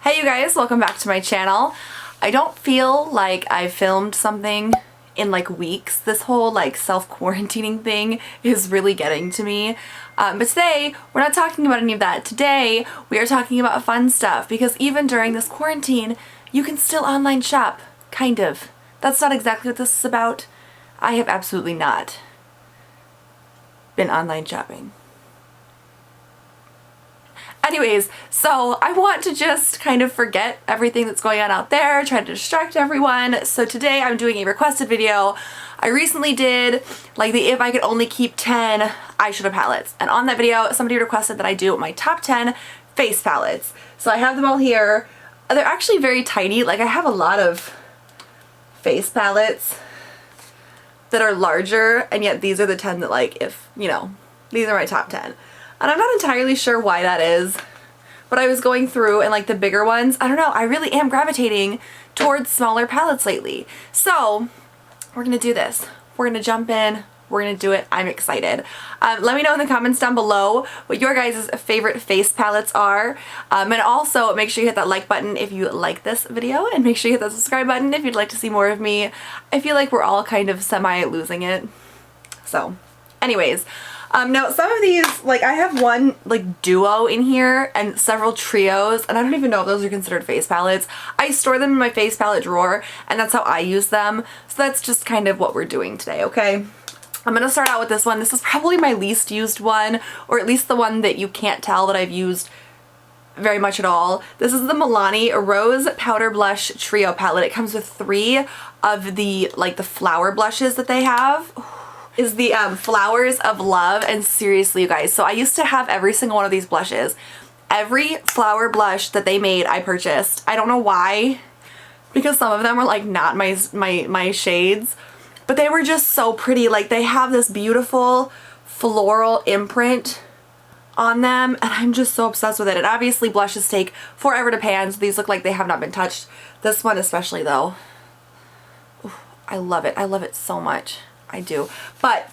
Hey you guys, welcome back to my channel. I don't feel like I've filmed something in like weeks. This whole like self-quarantining thing is really getting to me. But today, we're not talking about any of that. Today, we are talking about fun stuff because even during this quarantine, you can still online shop. Kind of. That's not exactly what this is about. I have absolutely not been online shopping. Anyways, so I want to just kind of forget everything that's going on out there, try to distract everyone. So today I'm doing a requested video. I recently did like the if I could only keep 10 eyeshadow palettes. And on that video, somebody requested that I do my top 10 face palettes. So I have them all here. They're actually very tiny. Like I have a lot of face palettes that are larger, and yet these are the 10 that like, if, you know, these are my top 10. And I'm not entirely sure why that is, but I was going through and like the bigger ones, I don't know, I really am gravitating towards smaller palettes lately. So we're gonna do this. We're gonna jump in, we're gonna do it. I'm excited. Let me know in the comments down below what your guys' favorite face palettes are. And also make sure you hit that like button if you like this video, and make sure you hit that subscribe button if you'd like to see more of me. I feel like we're all kind of semi-losing it. So anyways, now some of these, like I have one like duo in here and several trios, and I don't even know if those are considered face palettes. I store them in my face palette drawer, and that's how I use them. So that's just kind of what we're doing today, okay? I'm gonna start out with this one. This is probably my least used one, or at least the one that you can't tell that I've used very much at all. This is the Milani Rose Powder Blush Trio palette. It comes with 3 of the like the flower blushes that they have. Is the Flowers of Love, and seriously you guys, so I used to have every single one of these blushes. Every flower blush that they made I purchased. I don't know why, because some of them were like not my shades, but they were just so pretty. Like they have this beautiful floral imprint on them, and I'm just so obsessed with it. And obviously blushes take forever to pan, so these look like they have not been touched. This one especially though, ooh, I love it. I love it so much. I do. But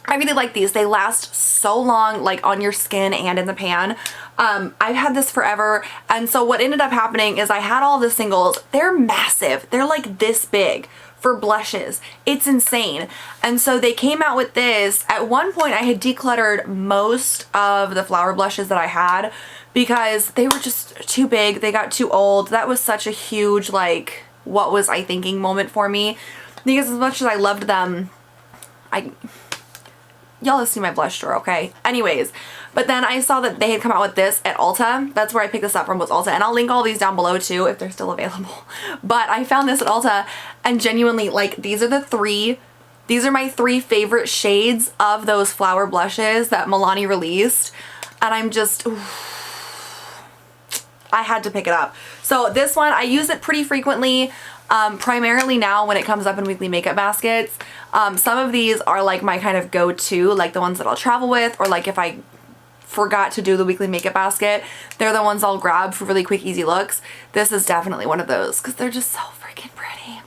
I really like these. They last so long, like on your skin and in the pan. I've had this forever, and so what ended up happening is I had all the singles. They're massive. They're like this big for blushes. It's insane. And so they came out with this. At one point I had decluttered most of the flower blushes that I had because they were just too big. They got too old. That was such a huge like, what was I thinking moment for me, because as much as I loved them, y'all have seen my blush drawer, okay? Anyways, but then I saw that they had come out with this at Ulta. That's where I picked this up from, was Ulta, and I'll link all these down below too if they're still available. But I found this at Ulta, and genuinely, like, these are my 3 favorite shades of those flower blushes that Milani released, and I'm just, oof, I had to pick it up. So this one, I use it pretty frequently. Primarily now when it comes up in weekly makeup baskets. Some of these are like my kind of go-to, like the ones that I'll travel with, or like if I forgot to do the weekly makeup basket, they're the ones I'll grab for really quick, easy looks. This is definitely one of those because they're just so freaking pretty.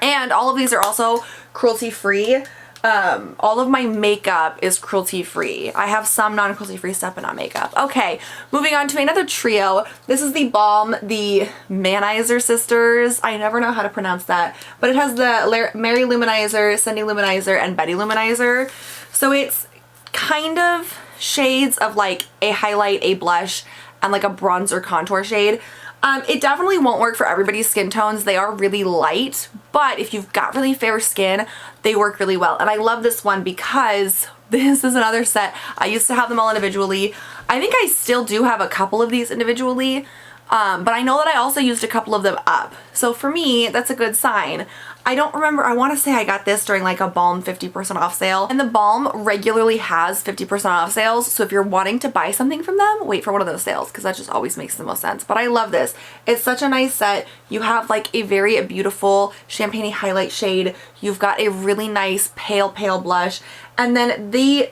And all of these are also cruelty-free. All of my makeup is cruelty-free. I have some non-cruelty-free stuff, but not makeup. Okay, moving on to another trio. This is the Balm, the Manizer Sisters. I never know how to pronounce that, but it has the Mary Luminizer, Cindy Luminizer, and Betty Luminizer. So it's kind of shades of like a highlight, a blush, and like a bronzer contour shade. It definitely won't work for everybody's skin tones. They are really light, but if you've got really fair skin, they work really well. And I love this one because this is another set. I used to have them all individually. I think I still do have a couple of these individually, but I know that I also used a couple of them up. So for me, that's a good sign. I don't remember, I want to say I got this during like a Balm 50% off sale, and the Balm regularly has 50% off sales, so if you're wanting to buy something from them, wait for one of those sales because that just always makes the most sense. But I love this. It's such a nice set. You have like a very beautiful champagne highlight shade. You've got a really nice pale blush, and then the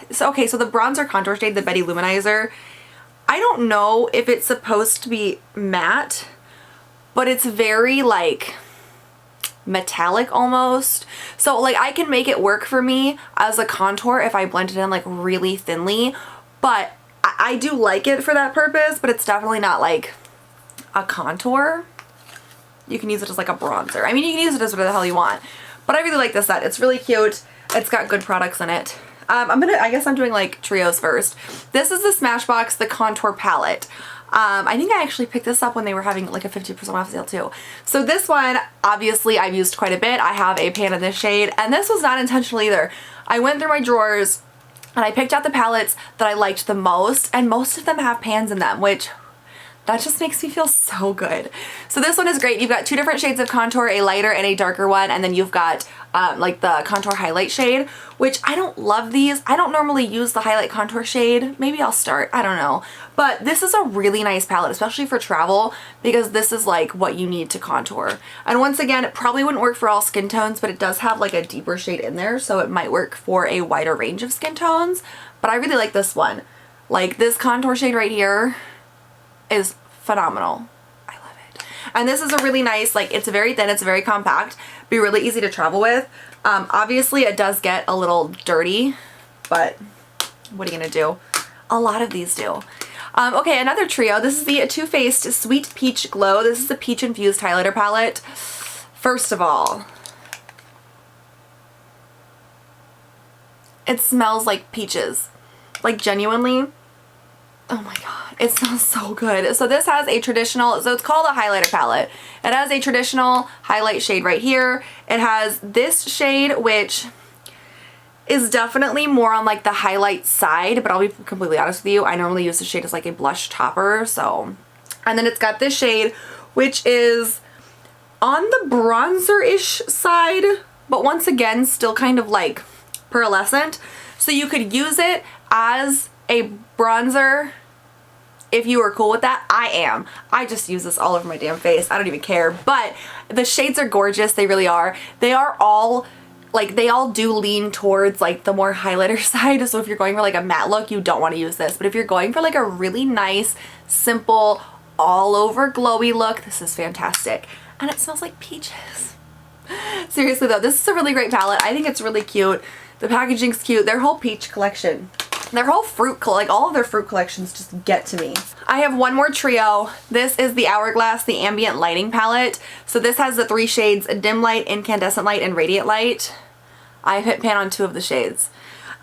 so the bronzer contour shade, the Betty Luminizer, I don't know if it's supposed to be matte, but it's very like metallic almost. So like I can make it work for me as a contour if I blend it in like really thinly, but I do like it for that purpose, but it's definitely not like a contour. You can use it as like a bronzer. I mean, you can use it as whatever the hell you want. But I really like this set. It's really cute. It's got good products in it. I guess I'm doing like trios first. This is the Smashbox, the Contour Palette. I think I actually picked this up when they were having like a 50% off sale too. So this one, obviously I've used quite a bit. I have a pan in this shade, and this was not intentional either. I went through my drawers and I picked out the palettes that I liked the most, and most of them have pans in them, which that just makes me feel so good. So this one is great. You've got two different shades of contour, a lighter and a darker one, and then you've got like the contour highlight shade, which I don't love these. I don't normally use the highlight contour shade. Maybe I'll start, I don't know. But this is a really nice palette, especially for travel, because this is like what you need to contour. And once again, it probably wouldn't work for all skin tones, but it does have like a deeper shade in there, so it might work for a wider range of skin tones. But I really like this one. Like this contour shade right here is phenomenal. I love it. And this is a really nice, like, it's very thin, it's very compact, be really easy to travel with. Obviously it does get a little dirty, but what are you gonna do? A lot of these do. Okay, another trio. This is the Too Faced Sweet Peach Glow. This is a peach infused highlighter palette. First of all, it smells like peaches. Like, genuinely. Oh my god, it smells so good. So this has a traditional, so it's called a highlighter palette. It has a traditional highlight shade right here. It has this shade, which is definitely more on like the highlight side, but I'll be completely honest with you, I normally use this shade as like a blush topper, so. And then it's got this shade, which is on the bronzer-ish side, but once again, still kind of like pearlescent. So you could use it as a bronzer if you were cool with that. I am. I just use this all over my damn face. I don't even care. But the shades are gorgeous. They really are. They are all, like, they all do lean towards like the more highlighter side. So if you're going for like a matte look, you don't want to use this. But if you're going for like a really nice, simple, all over glowy look, this is fantastic. And it smells like peaches. Seriously though, this is a really great palette. I think it's really cute. The packaging's cute. Their whole peach collection, their whole fruit, like all of their fruit collections just get to me. I have one more trio. This is the Hourglass, the Ambient Lighting Palette. So this has the 3 shades, Dim Light, Incandescent Light, and Radiant Light. I've hit pan on 2 of the shades.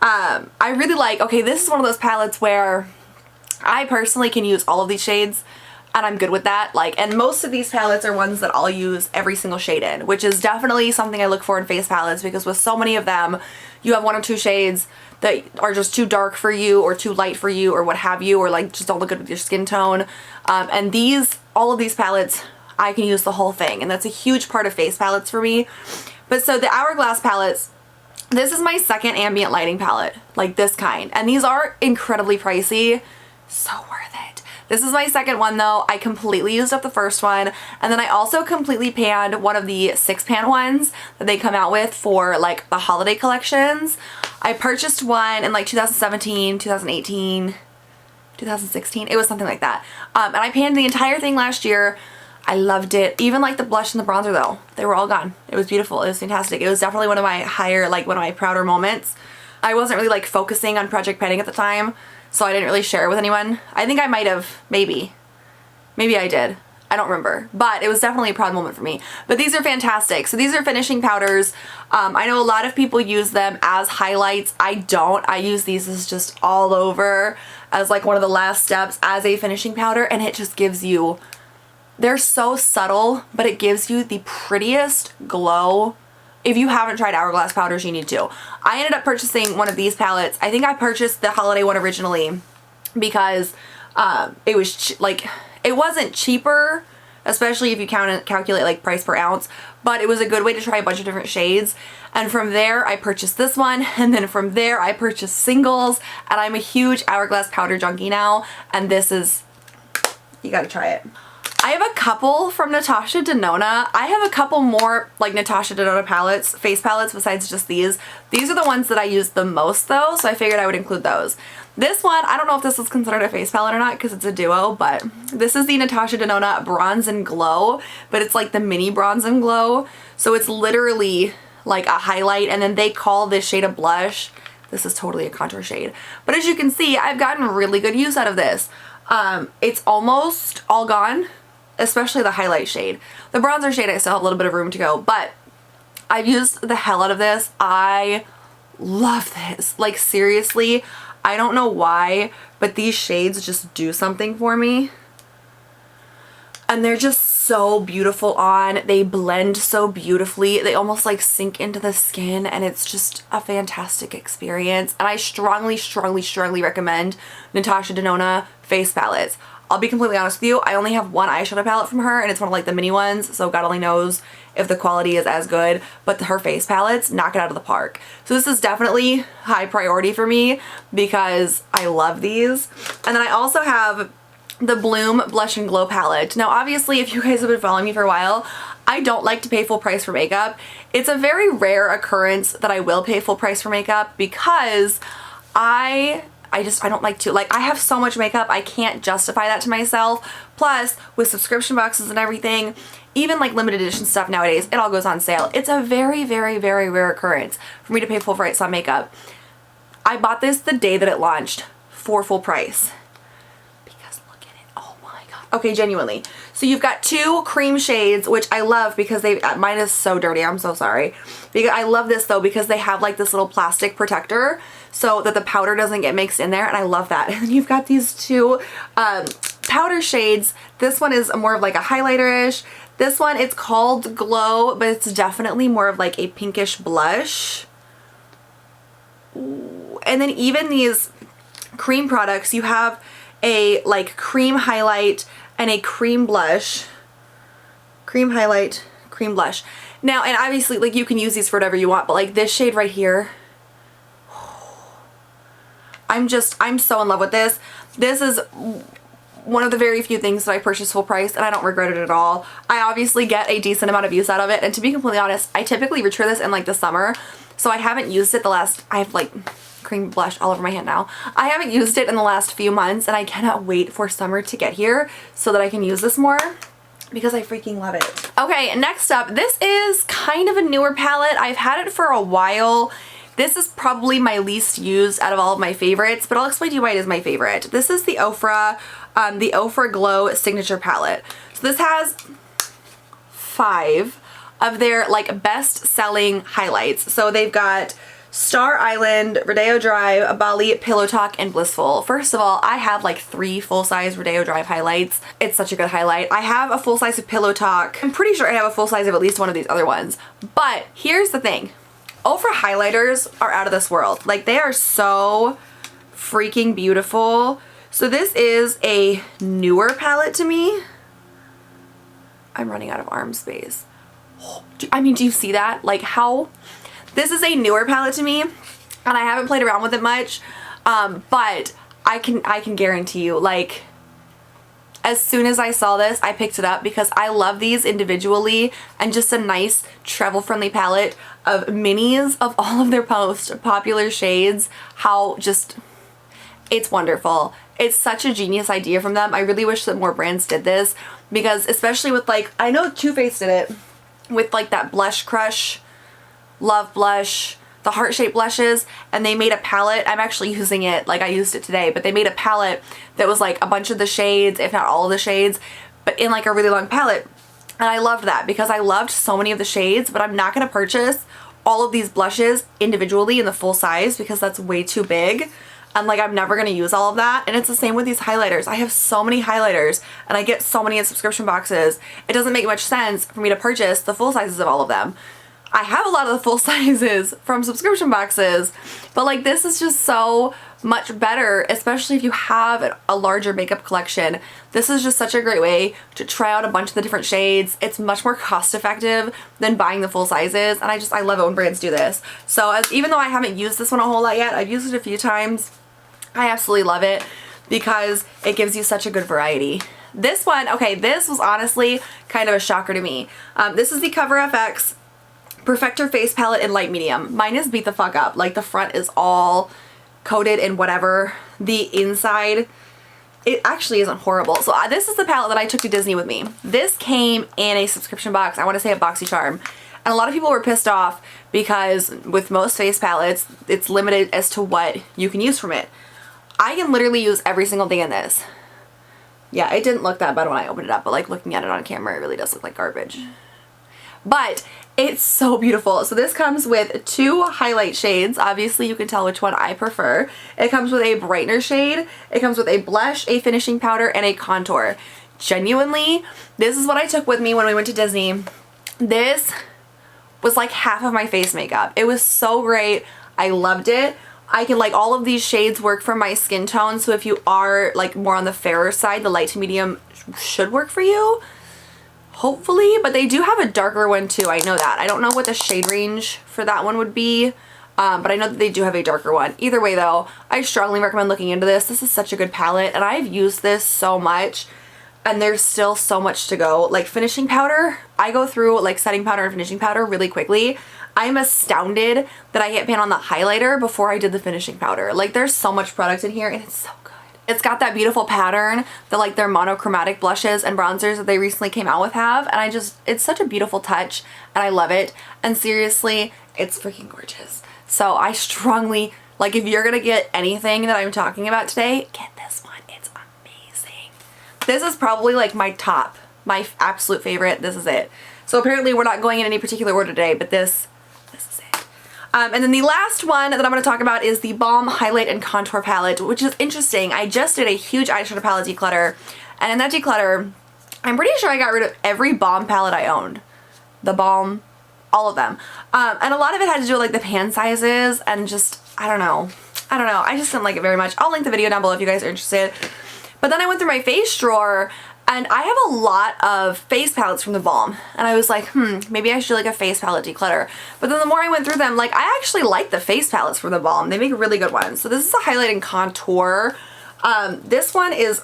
I really like, okay, this is one of those palettes where I personally can use all of these shades, and I'm good with that. Like, and most of these palettes are ones that I'll use every single shade in, which is definitely something I look for in face palettes, because with so many of them, you have 1 or 2 shades that are just too dark for you or too light for you or what have you, or like just don't look good with your skin tone. And all of these palettes, I can use the whole thing, and that's a huge part of face palettes for me. But so the Hourglass palettes, this is my second ambient lighting palette, like this kind, and these are incredibly pricey, so worth it. This is my second one though. I completely used up the first one, and then I also completely panned one of the 6-pan ones that they come out with for like the holiday collections. I purchased one in like 2017, 2018, 2016, it was something like that. And I panned the entire thing last year. I loved it. Even like the blush and the bronzer though, they were all gone. It was beautiful. It was fantastic. It was definitely one of my one of my prouder moments. I wasn't really like focusing on project panning at the time, so I didn't really share it with anyone. I think I might have, maybe I did. I don't remember, but it was definitely a proud moment for me. But these are fantastic. So these are finishing powders. I know a lot of people use them as highlights. I don't. I use these as just all over as like one of the last steps as a finishing powder, and it just gives you, they're so subtle, but it gives you the prettiest glow. If you haven't tried Hourglass powders, you need to. I ended up purchasing one of these palettes. I think I purchased the holiday one originally because it was it wasn't cheaper, especially if you calculate like price per ounce, but it was a good way to try a bunch of different shades. And from there I purchased this one, and then from there I purchased singles, and I'm a huge Hourglass powder junkie now, and this is, you gotta try it. I have a couple from Natasha Denona. I have a couple more like Natasha Denona palettes, face palettes, besides just these. These are the ones that I use the most though, so I figured I would include those. This one, I don't know if this is considered a face palette or not because it's a duo, but this is the Natasha Denona Bronze and Glow, but it's like the mini Bronze and Glow. So it's literally like a highlight, and then they call this shade a blush. This is totally a contour shade. But as you can see, I've gotten really good use out of this. It's almost all gone. especially the highlight shade. The bronzer shade I still have a little bit of room to go, but I've used the hell out of this. I love this. Like seriously, I don't know why, but these shades just do something for me. And they're just so beautiful on. They blend so beautifully. They almost like sink into the skin, and it's just a fantastic experience. And I strongly, strongly, strongly recommend Natasha Denona face palettes. I'll be completely honest with you, I only have one eyeshadow palette from her, and it's one of like the mini ones, so God only knows if the quality is as good, but her face palettes knock it out of the park. So this is definitely high priority for me because I love these. And then I also have the Bloom Blush and Glow palette. Now obviously, if you guys have been following me for a while, I don't like to pay full price for makeup. It's a very rare occurrence that I will pay full price for makeup because I don't like to. Like, I have so much makeup, I can't justify that to myself. Plus, with subscription boxes and everything, even like limited edition stuff nowadays, it all goes on sale. It's a very, very, very rare occurrence for me to pay full price on makeup. I bought this the day that it launched for full price. Okay, genuinely. So you've got two cream shades, which I love because mine is so dirty, I'm so sorry. Because I love this though because they have like this little plastic protector so that the powder doesn't get mixed in there, and I love that. And then you've got these two powder shades. This one is more of like a highlighter-ish. This one, it's called Glow, but it's definitely more of like a pinkish blush. Ooh. And then even these cream products, you have a like cream highlight and a cream blush. Cream highlight, cream blush. Now, and obviously like you can use these for whatever you want, but like this shade right here, I'm so in love with this. This is one of the very few things that I purchased full price, and I don't regret it at all. I obviously get a decent amount of use out of it, and to be completely honest, I typically reach for this in like the summer, so I haven't used it I have like cream blush all over my hand now. I haven't used it in the last few months, and I cannot wait for summer to get here so that I can use this more because I freaking love it. Okay, next up, this is kind of a newer palette. I've had it for a while. This is probably my least used out of all of my favorites, but I'll explain to you why it is my favorite. This is the Ofra Glow Signature Palette. So this has 5 of their like best-selling highlights. So they've got Star Island, Rodeo Drive, Bali, Pillow Talk, and Blissful. First of all, I have like 3 full-size Rodeo Drive highlights. It's such a good highlight. I have a full size of Pillow Talk. I'm pretty sure I have a full size of at least one of these other ones. But here's the thing. Ofra highlighters are out of this world. Like, they are so freaking beautiful. So this is a newer palette to me. I'm running out of arm space. I mean, do you see that? Like how... This is a newer palette to me, and I haven't played around with it much, but I can guarantee you, like, as soon as I saw this, I picked it up because I love these individually, and just a nice travel-friendly palette of minis of all of their most popular shades. How just, it's wonderful. It's such a genius idea from them. I really wish that more brands did this because especially with like, I know Too Faced did it with like that Blush Crush Love Blush, the heart-shaped blushes, and they made a palette. I'm actually using it, like I used it today, but they made a palette that was like a bunch of the shades, if not all of the shades, but in like a really long palette. And I loved that because I loved so many of the shades, but I'm not going to purchase all of these blushes individually in the full size because that's way too big. And like, I'm never going to use all of that. And it's the same with these highlighters. I have so many highlighters and I get so many in subscription boxes. It doesn't make much sense for me to purchase the full sizes of all of them. I have a lot of the full sizes from subscription boxes, but like this is just so much better, especially if you have a larger makeup collection. This is just such a great way to try out a bunch of the different shades. It's much more cost effective than buying the full sizes, and I love it when brands do this. So even though I haven't used this one a whole lot yet, I've used it a few times. I absolutely love it because it gives you such a good variety. This one, okay, this was honestly kind of a shocker to me. This is the Cover FX Perfector Face Palette in light medium. Mine is beat the fuck up. Like the front is all coated in whatever. The inside, it actually isn't horrible. So this is the palette that I took to Disney with me. This came in a subscription box. I want to say a BoxyCharm. And a lot of people were pissed off because with most face palettes, it's limited as to what you can use from it. I can literally use every single thing in this. Yeah, it didn't look that bad when I opened it up, but like looking at it on camera, it really does look like garbage. But it's so beautiful. So this comes with 2 highlight shades. Obviously you can tell which one I prefer. It comes with a brightener shade, it comes with a blush, a finishing powder, and a contour. Genuinely, this is what I took with me when we went to Disney. This was like half of my face makeup. It was so great. I loved it. I can, like, all of these shades work for my skin tone, so if you are like more on the fairer side, the light to medium should work for you. Hopefully, but they do have a darker one too. I know that. I don't know what the shade range for that one would be, but I know that they do have a darker one. Either way though, I strongly recommend looking into this. This is such a good palette, and I've used this so much, and there's still so much to go. Like finishing powder, I go through like setting powder and finishing powder really quickly. I'm astounded that I hit pan on the highlighter before I did the finishing powder. Like there's so much product in here, and it's so good. It's got that beautiful pattern that like their monochromatic blushes and bronzers that they recently came out with have, and it's such a beautiful touch, and I love it. And seriously, it's freaking gorgeous. So I strongly, like, if you're gonna get anything that I'm talking about today, get this one. It's amazing. This is probably like my absolute favorite. This is it. So apparently we're not going in any particular order today, but this is it. And then the last one that I'm going to talk about is the Balm Highlight and Contour Palette, which is interesting. I just did a huge eyeshadow palette declutter, and in that declutter, I'm pretty sure I got rid of every Balm palette I owned. The Balm, all of them. And a lot of it had to do with like the pan sizes and just, I don't know. I just didn't like it very much. I'll link the video down below if you guys are interested. But then I went through my face drawer, and I have a lot of face palettes from the Balm, and I was like, maybe I should do like a face palette declutter. But then the more I went through them, like I actually like the face palettes from the Balm. They make really good ones. So this is a highlight and contour. This one is,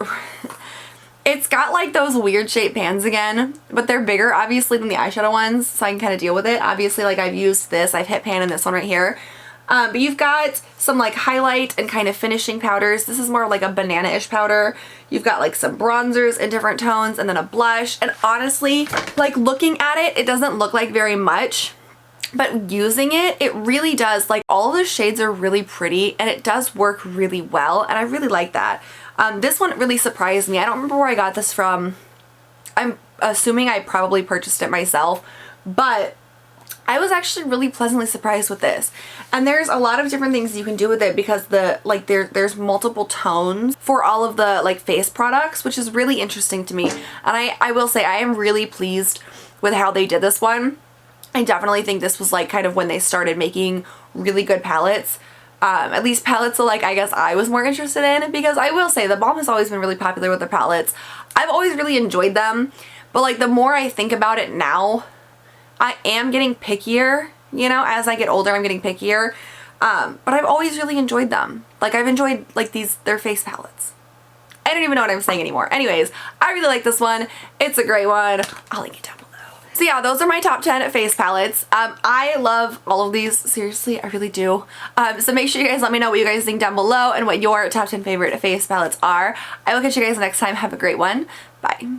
it's got like those weird shaped pans again, but they're bigger obviously than the eyeshadow ones, so I can kind of deal with it. Obviously, like I've used this, I've hit pan in this one right here. But you've got some like highlight and kind of finishing powders. This is more like a banana-ish powder. You've got like some bronzers in different tones, and then a blush. And honestly, like looking at it, it doesn't look like very much, but using it, it really does. Like all of the shades are really pretty, and it does work really well, and I really like that. This one really surprised me. I don't remember where I got this from. I'm assuming I probably purchased it myself, but I was actually really pleasantly surprised with this. And there's a lot of different things you can do with it, because there's multiple tones for all of the like face products, which is really interesting to me. And I will say I am really pleased with how they did this one. I definitely think this was like kind of when they started making really good palettes. At least palettes that like I guess I was more interested in, because I will say the Balm has always been really popular with their palettes. I've always really enjoyed them, but like the more I think about it now, I am getting pickier, you know, as I get older I'm getting pickier, but I've always really enjoyed them. Like I've enjoyed like their face palettes. I don't even know what I'm saying anymore. Anyways, I really like this one. It's a great one. I'll link it down below. So yeah, those are my top 10 face palettes. I love all of these. Seriously, I really do. So make sure you guys let me know what you guys think down below and what your top 10 favorite face palettes are. I will catch you guys next time. Have a great one. Bye.